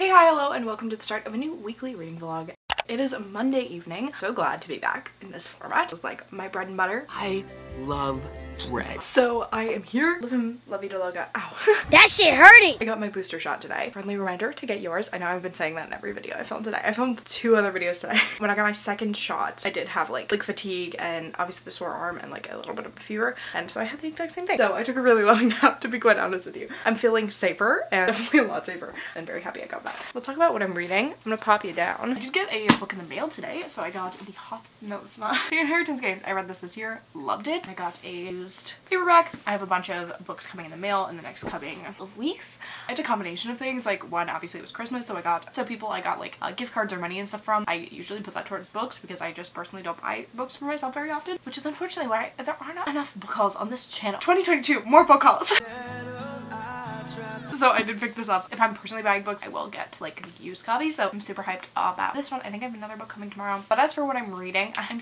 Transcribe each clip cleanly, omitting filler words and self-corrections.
Hey, hi, hello, and welcome to the start of a new weekly reading vlog. It is a Monday evening. So glad to be back in this format. It's like my bread and butter. I love bread. So I am here living La Vida Loca. Ow. That shit hurting! I got my booster shot today. Friendly reminder to get yours. I know I've been saying that in every video I filmed today. I filmed 2 other videos today. When I got my second shot, I did have like fatigue and obviously the sore arm and like a little bit of a fever. And so I had the exact same thing. So I took a really long nap, to be quite honest with you. I'm feeling safer and definitely a lot safer. I'm very happy I got that. We'll talk about what I'm reading. I'm gonna pop you down. I did get a book in the mail today. So I got the the Inheritance Games. I read this year. Loved it. I got a used paperback. I have a bunch of books coming in the mail in the next coming of weeks. It's a combination of things. Like one, obviously it was Christmas, so I got like gift cards or money and stuff from. I usually put that towards books because I just personally don't buy books for myself very often, which is unfortunately why there are not enough book hauls on this channel. 2022, more book hauls. So I did pick this up. If I'm personally buying books, I will get like used copies, so I'm super hyped about this one. I think I have another book coming tomorrow. But as for what I'm reading, I'm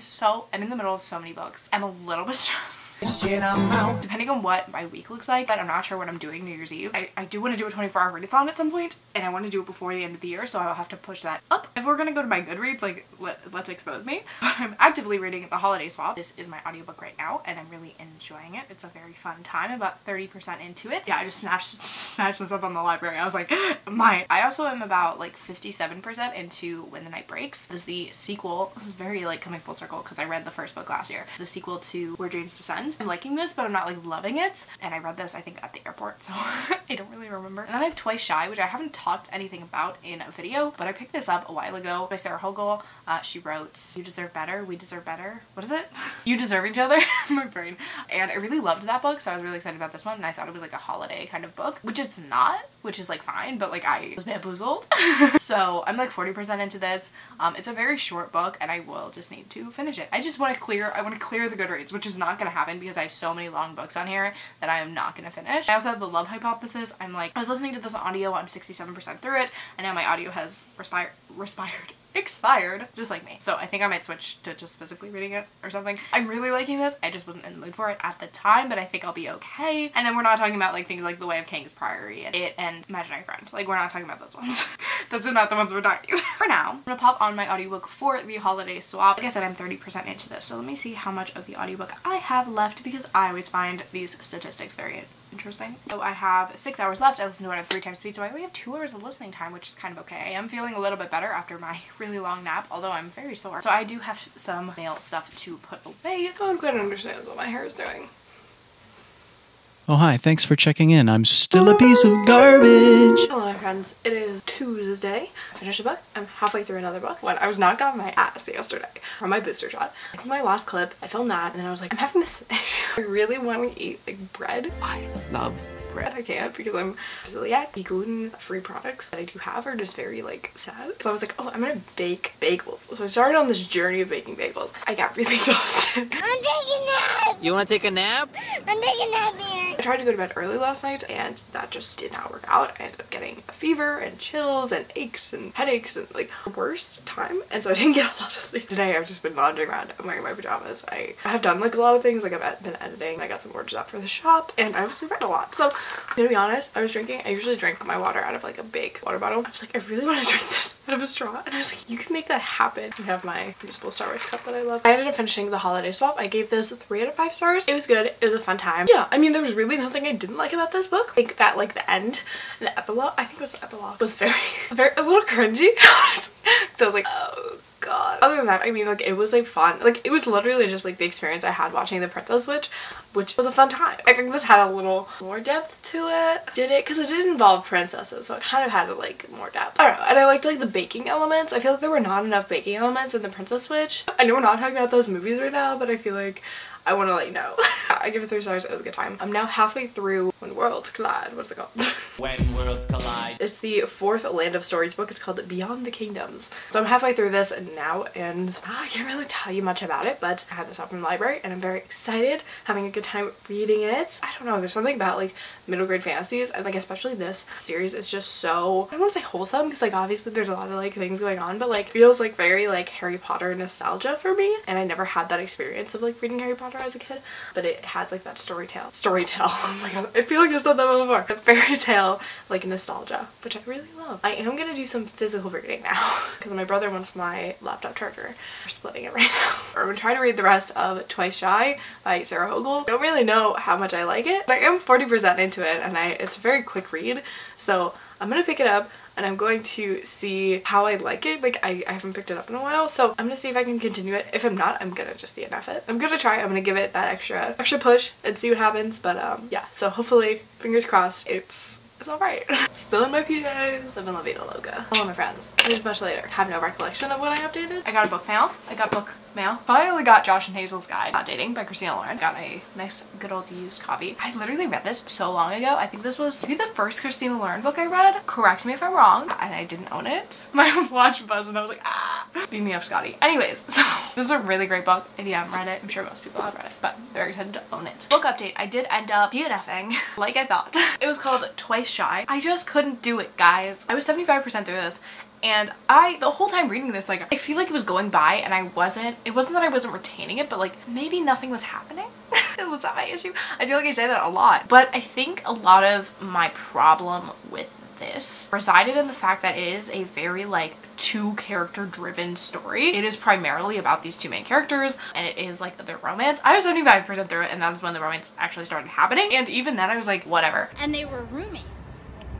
in the middle of so many books. I'm a little bit stressed. Depending on what my week looks like, but I'm not sure what I'm doing New Year's Eve. I do want to do a 24-hour readathon at some point, and I want to do it before the end of the year, so I'll have to push that up. If we're gonna go to my Goodreads, like let's expose me. I'm actively reading The Holiday Swap. This is my audiobook right now, and I'm really enjoying it. It's a very fun time. I'm about 30% into it. Yeah, I just snatched this up on the library. I was like, mine. I also am about like 57% into When the Night Breaks. This is the sequel. This is very like coming full circle because I read the first book last year. It's the sequel to Where Dreams Descend. I'm liking this, but I'm not like loving it. And I read this, I think, at the airport, so I don't really remember. And then I have Twice Shy, which I haven't talked anything about in a video, but I picked this up a while ago by Sarah Hogel. She wrote You Deserve Better, We Deserve Better. What is it? You Deserve Each Other. My brain. And I really loved that book, so I was really excited about this one, and I thought it was like a holiday kind of book, which it's not, which is like fine, but like I was bamboozled. So I'm like 40% into this. It's a very short book, and I will just need to finish it. I want to clear the Goodreads, which is not gonna happen because I have so many long books on here that I am not gonna finish. I also have The Love Hypothesis. I was listening to this audio, I'm 67% through it, and now my audio has expired, just like me. So I think I might switch to just physically reading it or something. I'm really liking this. I just wasn't in the mood for it at the time, but I think I'll be okay. And then we're not talking about like things like The Way of Kings, Priory, and It, and Imaginary Friend. Like we're not talking about those ones. Those are not the ones we're talking about. For now, I'm gonna pop on my audiobook for The Holiday Swap. Like I said, I'm 30% into this, so let me see how much of the audiobook I have left because I always find these statistics very interesting. So I have 6 hours left. I listened to it at 3 times speed, so I only have 2 hours of listening time, which is kind of okay. I am feeling a little bit better after my really long nap, although I'm very sore. So I do have some mail stuff to put away. No one quite understands what my hair is doing. Oh hi, thanks for checking in. I'm still a piece of garbage. Hello my friends, it is Tuesday. I finished a book. I'm halfway through another book. I was knocked off my ass yesterday from my booster shot. I think my last clip, I filmed that and then I was like, I'm having this issue. I really want to eat like bread. I love bread. I can't because I'm celiac. The gluten-free products that I do have are just very like sad. So I was like, oh, I'm gonna bake bagels. So I started on this journey of baking bagels. I got really exhausted. I'm taking a nap! You want to take a nap? I'm taking a nap here! I tried to go to bed early last night and that just did not work out. I ended up getting a fever and chills and aches and headaches and like the worst time, and so I didn't get a lot of sleep. Today I've just been lounging around. I'm wearing my pajamas. I have done like a lot of things. Like I've been editing. I got some orders up for the shop and I was read a lot. So to be honest, I usually drink my water out of like a big water bottle. I was like, I really want to drink this out of a straw, and I was like, you can make that happen. I have my reusable Star Wars cup that I love. I ended up finishing The Holiday Swap. I gave this 3 out of 5 stars. It was good. It was a fun time. Yeah, I mean there was really nothing I didn't like about this book. I think that like the end, the epilogue, I think it was the epilogue, was very a little cringy. So I was like, oh god. Other than that, I mean like it was like fun. Like it was literally just like the experience I had watching The Princess Switch, which was a fun time. I think this had a little more depth to it. Did it? Because it did involve princesses, so it kind of had like more depth. I don't know. And I liked like the baking elements. I feel like there were not enough baking elements in The Princess Switch. I know we're not talking about those movies right now, but I feel like I want to let you know. I give it 3 stars. It was a good time. I'm now halfway through When Worlds Collide. What's it called? When Worlds Collide. It's the 4th Land of Stories book. It's called Beyond the Kingdoms. So I'm halfway through this now, and I can't really tell you much about it, but I had this out from the library and I'm very excited, having a good time reading it. I don't know, there's something about like middle grade fantasies, and like especially this series is just so, I don't want to say wholesome because like obviously there's a lot of like things going on, but like feels like very like Harry Potter nostalgia for me, and I never had that experience of like reading Harry Potter Chapter as a kid, but it has like that storytale. Oh my god, I feel like I've said that before. A fairy tale, like nostalgia, which I really love. I am gonna do some physical reading now because my brother wants my laptop charger. We're splitting it right now. I'm gonna try to read the rest of Twice Shy by Sarah Hogle. I don't really know how much I like it, but I am 40% into it, and it's a very quick read, so I'm gonna pick it up and I'm going to see how I like it. Like I haven't picked it up in a while, so I'm gonna see if I can continue it. If I'm not, I'm gonna just DNF it. I'm gonna try. I'm gonna give it that extra push and see what happens. But yeah, so hopefully, fingers crossed, it's alright. Still in my PJs. Living La Vida Loca. Hello my friends. It's much later. Have no recollection of when I updated. I got a book mail. Finally got Josh and Hazel's Guide Not Dating by Christina Lauren. Got a nice good old used copy. I literally read this so long ago. I think this was maybe the first Christina Lauren book I read. Correct me if I'm wrong. And I didn't own it. My watch buzzed and I was like, ah. Beat me up, Scotty. Anyways, so this is a really great book. If you haven't read it, I'm sure most people have read it, but I'm very excited to own it. Book update. I did end up DNFing like I thought. It was called Twice Shy. I just couldn't do it, guys. I was 75% through this. And the whole time reading this, like, I feel like it was going by and it wasn't that I wasn't retaining it, but like maybe nothing was happening. Was that my issue? I feel like I say that a lot, but I think a lot of my problem with this resided in the fact that it is a very like two character driven story. It is primarily about these two main characters and it is like their romance. I was 75% through it and that was when the romance actually started happening, and even then I was like, whatever. And they were roommates.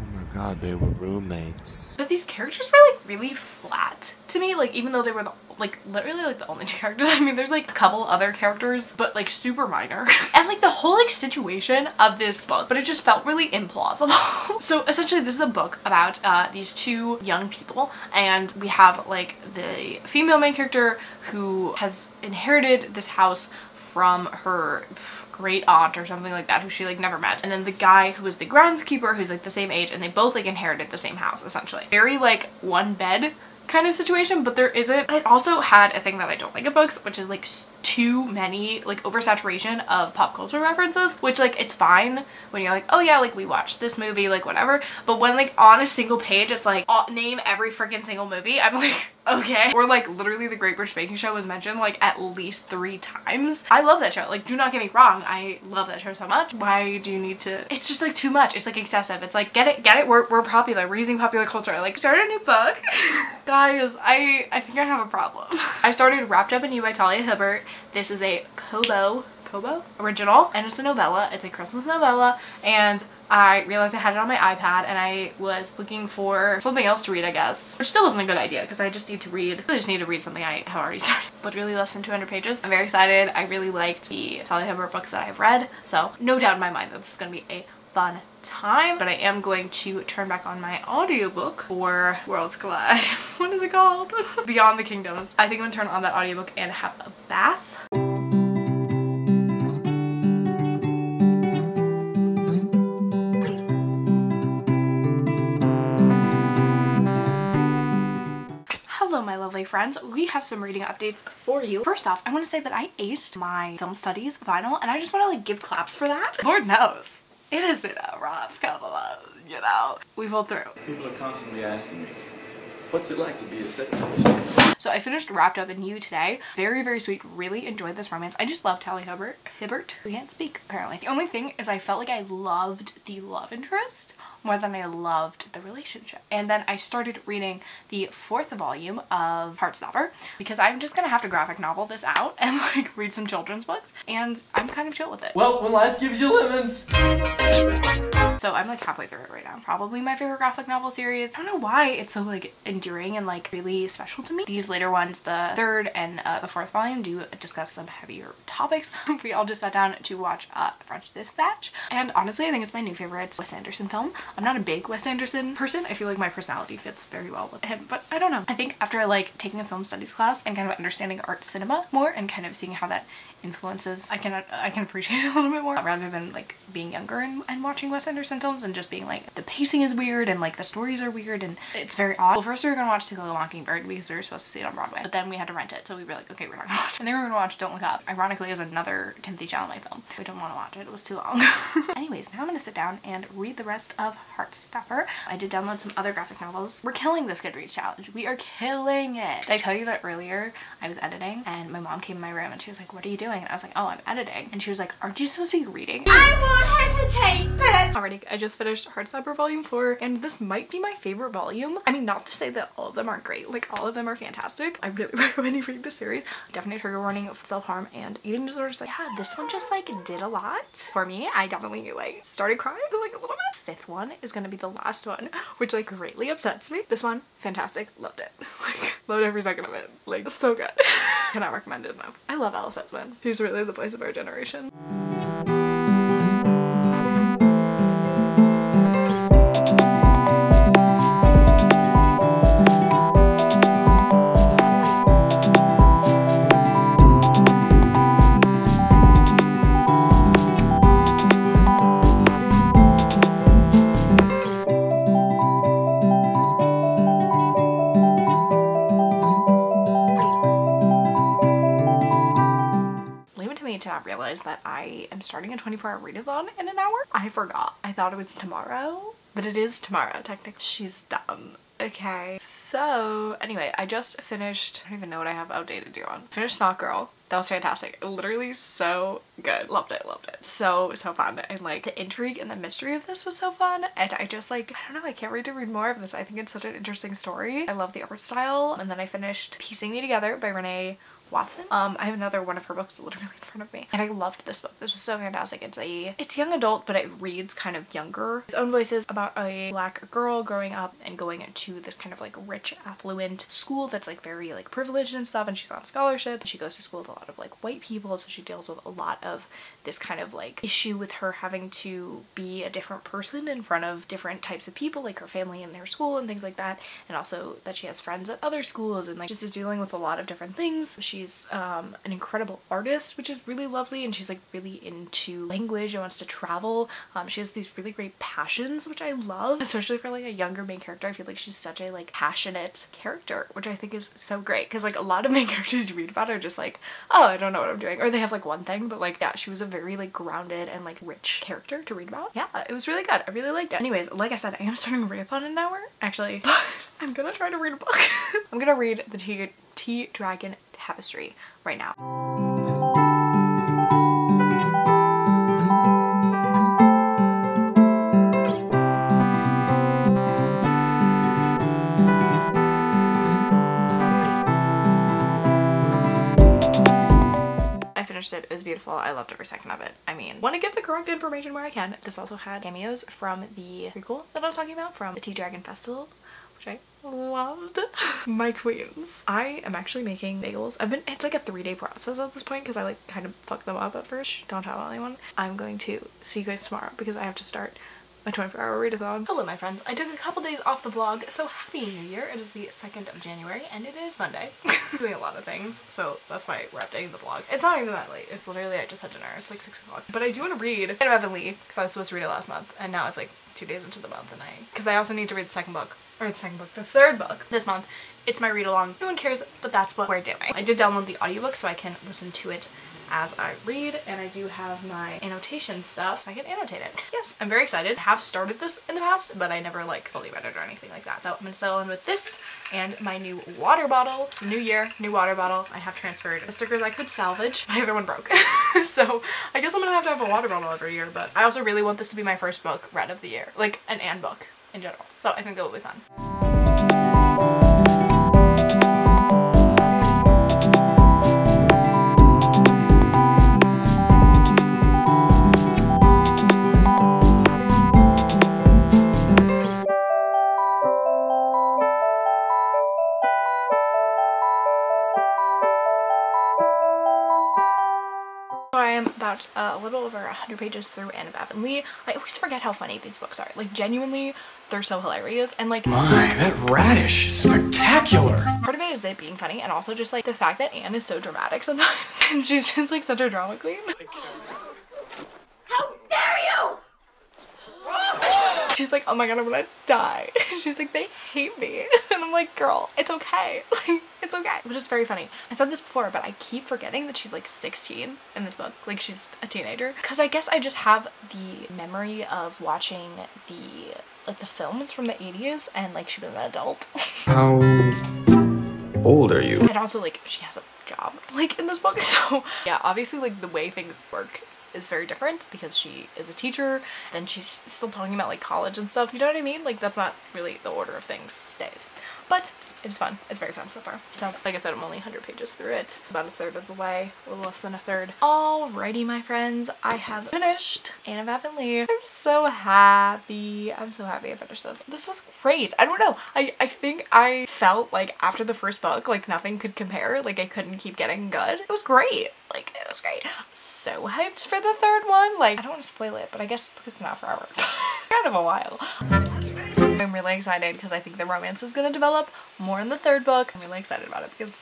Oh my god, they were roommates. But these characters were like really flat to me, like even though they were literally like the only two characters. I mean, there's like a couple other characters, but like super minor. And like the whole like situation of this book, but it just felt really implausible. So essentially this is a book about these two young people, and we have like the female main character who has inherited this house from her great aunt or something like that, who she like never met, and then the guy who was the groundskeeper who's like the same age, and they both like inherited the same house essentially. Very like one bed kind of situation, but there isn't. It also had a thing that I don't like in books, which is like too many like oversaturation of pop culture references, which like it's fine when you're like, oh yeah, like we watched this movie, like whatever, but when like on a single page it's like name every freaking single movie, I'm like, okay. Or like literally The Great British Baking Show was mentioned like at least 3 times. I love that show, like do not get me wrong, I love that show so much. Why do you need to? It's just like too much. It's like excessive. It's like get it, we're popular, we're using popular culture, like start a new book. Guys, I think I have a problem. I started Wrapped Up in You by Talia Hibbert. This is a Kobo original, and it's a novella. It's a Christmas novella, and I realized I had it on my iPad and I was looking for something else to read, I guess, which still wasn't a good idea because I just need to read something I have already started. Literally less than 200 pages. I'm very excited. I really liked the Talia Hibbert books that I've read, so no doubt in my mind that this is going to be a fun time. But I am going to turn back on my audiobook for Worlds Collide. What is it called? Beyond the Kingdoms. I think I'm going to turn on that audiobook and have a bath. Hello my lovely friends, we have some reading updates for you. First off, I want to say that I aced my film studies final, and I just want to like give claps for that. Lord knows, it has been a rough couple of, you know, we pulled through. People are constantly asking me, what's it like to be a sex? So I finished Wrapped Up in You today. Very, very sweet. Really enjoyed this romance. I just love Talia Hibbert. We can't speak, apparently. The only thing is I felt like I loved the love interest more than I loved the relationship. And then I started reading the 4th volume of Heartstopper because I'm just gonna have to graphic novel this out and like read some children's books, and I'm kind of chill with it. Well, when life gives you lemons. So I'm like halfway through it right now. Probably my favorite graphic novel series. I don't know why it's so like enduring and like really special to me. These later ones, the 3rd and the 4th volume, do discuss some heavier topics. We all just sat down to watch French Dispatch, and honestly I think it's my new favorite Wes Anderson film. I'm not a big Wes Anderson person. I feel like my personality fits very well with him, but I don't know. I think after like taking a film studies class and kind of understanding art cinema more and kind of seeing how that influences, I can appreciate it a little bit more rather than like being younger and watching Wes Anderson films and just being like the pacing is weird and like the stories are weird and it's very odd. Well, first we were gonna watch To Kill a Mockingbird because we were supposed to see it on Broadway, but then we had to rent it, so we were like, okay, we're not gonna watch it. And then we were gonna watch Don't Look Up. Ironically, is another Timothy Chalamet film. We didn't want to watch it. It was too long. Anyways, now I'm gonna sit down and read the rest of Heartstopper. I did download some other graphic novels. We're killing this Goodreads challenge. We are killing it. Did I tell you that earlier I was editing and my mom came in my room and she was like, what are you doing? doing? And I was like, oh, I'm editing. And she was like, aren't you supposed to be reading? I won't hesitate, bitch! Alrighty, I just finished Heartstopper Volume 4, and this might be my favorite volume. I mean, not to say that all of them aren't great, like all of them are fantastic. I really recommend you read the series. Definitely trigger warning of self-harm and eating disorders. Like, yeah, this one just like did a lot for me. I definitely like started crying like a little bit. Fifth one is gonna be the last one, which like greatly upsets me. This one, fantastic, loved it. Like, loved every second of it. Like, so good. Cannot recommend it enough. I love Alice Hesman. She's really the voice of our generation. That I am starting a 24-hour readathon in an hour. I forgot. I thought it was tomorrow, but it is tomorrow technically. She's dumb. Okay, so anyway, I just finished, I don't even know what I have outdated you on. Finished Snot Girl. That was fantastic. Literally so good. Loved it, loved it. So fun. And like the intrigue and the mystery of this was so fun. And I just like, I don't know, I can't wait to read more of this. I think it's such an interesting story. I love the art style. And then I finished Piecing Me Together by Renee Watson. I have another one of her books literally in front of me, and I loved this book. This was so fantastic. It's young adult, but it reads kind of younger. Its own voices about a black girl growing up and going into this kind of like rich, affluent school that's like very like privileged and stuff, and she's on scholarship. She goes to school with a lot of like white people, so she deals with a lot of this kind of like issue with her having to be a different person in front of different types of people, like her family and their school and things like that, and also that she has friends at other schools and like just is dealing with a lot of different things. She's an incredible artist, which is really lovely, and she's like really into language and wants to travel. She has these really great passions, which I love, especially for like a younger main character. I feel like she's such a like passionate character, which I think is so great, because like a lot of main characters you read about are just like, oh, I don't know what I'm doing, or they have like one thing, but like yeah, she was a very like grounded and like rich character to read about. Yeah, it was really good. I really liked it. Anyways, like I said, I am starting a readathon in an hour actually, but I'm gonna try to read a book. I'm gonna read the Tea Dragon Tapestry right now. I finished it. It was beautiful. I loved every second of it. I mean, want to give the correct information where I can. This also had cameos from the prequel that I was talking about from the Tea Dragon Festival, which I loved. My queens. I am actually making bagels. It's like a 3-day process at this point because I like kind of fucked them up at first. Shh, don't tell anyone. I'm going to see you guys tomorrow because I have to start my 24-hour readathon. Hello my friends. I took a couple days off the vlog, so happy new year. It is the 2nd of January and it is Sunday. Doing a lot of things, so that's why we're updating the vlog. It's not even that late. It's literally, I just had dinner. It's like 6 o'clock. But I do want to read Avonlea because I was supposed to read it last month, and now it's like 2 days into the month, and because I also need to read the third book this month. It's my read along. No one cares, but that's what we're doing. I did download the audiobook so I can listen to it as I read, and I do have my annotation stuff so I can annotate it. Yes, I'm very excited. I have started this in the past, but I never like fully read it or anything like that. So I'm gonna settle in with this and my new water bottle. It's a new year, new water bottle. I have transferred the stickers I could salvage. My other one broke. So I guess I'm gonna have a water bottle every year, but I also really want this to be my first book read of the year, like an book in general. So I think that will be fun. About a little over 100 pages through Anne of Avonlea. I always forget how funny these books are. Like genuinely, they're so hilarious, and like my, that radish is spectacular. Part of it is it being funny, and also just like the fact that Anne is so dramatic sometimes, and she's just like such a drama queen. How dare you! She's like, oh my god, I'm gonna die. She's like, they hate me. And I'm like, girl, it's okay. Like, it's okay. Which is very funny. I said this before, but I keep forgetting that she's like 16 in this book. Like, she's a teenager. Because I guess I just have the memory of watching the films from the 80s, and like she was an adult. How old are you? And also like she has a job job, like, in this book. So yeah, obviously, like, the way things work is very different because she is a teacher, then she's still talking about like college and stuff, you know what I mean? Like, that's not really the order of things stays, but it's fun. It's very fun so far. So like I said, I'm only 100 pages through it, about a third of the way, a little less than a third. Alrighty, my friends, I have finished Anne of Avonlea. I'm so happy. I'm so happy I finished this. This was great. I don't know. I think I felt like after the first book, like nothing could compare. Like I couldn't keep getting good. It was great. Like, it was great. I'm so hyped for the third one. Like, I don't want to spoil it, but I guess it's been out forever. Kind of a while. I'm really excited because I think the romance is going to develop more in the third book. I'm really excited about it because...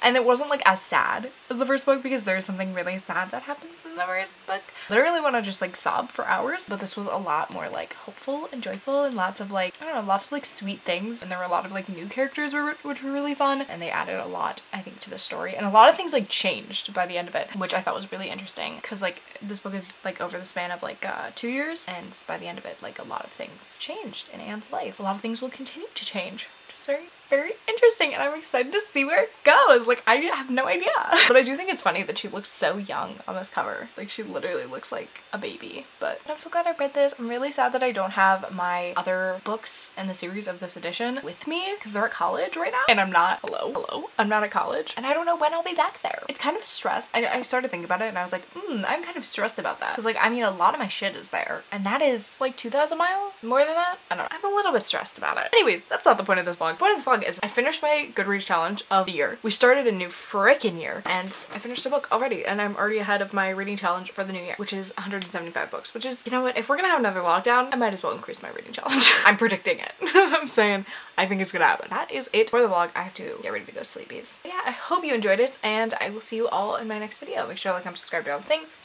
And it wasn't like as sad as the first book because there's something really sad that happens in the first book. I literally want to just like sob for hours, but this was a lot more like hopeful and joyful and lots of like, I don't know, lots of like sweet things. And there were a lot of like new characters which were really fun, and they added a lot, I think, to the story. And a lot of things like changed by the end of it, which I thought was really interesting because like this book is like over the span of like 2 years, and by the end of it, like a lot of things changed in Anne's life. A lot of things will continue to change. Very, very interesting, and I'm excited to see where it goes. Like, I have no idea. But I do think it's funny that she looks so young on this cover. Like, she literally looks like a baby. But I'm so glad I read this. I'm really sad that I don't have my other books in the series of this edition with me because they're at college right now. And I'm not, hello, I'm not at college. And I don't know when I'll be back there. It's kind of a stress. I started thinking about it and I was like, I'm kind of stressed about that. Because like, I mean, a lot of my shit is there. And that is like 2,000 miles? More than that? I don't know. I'm a little bit stressed about it. Anyways, that's not the point of this vlog. The point of this vlog is I finished my Goodreads challenge of the year. We started a new frickin' year and I finished a book already, and I'm already ahead of my reading challenge for the new year, which is 175 books, which is, you know what, if we're gonna have another lockdown, I might as well increase my reading challenge. I'm predicting it. I'm saying I think it's gonna happen. That is it for the vlog. I have to get ready to go sleepies. But yeah, I hope you enjoyed it, and I will see you all in my next video. Make sure to like, comment, subscribe, do all the things.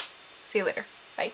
See you later. Bye.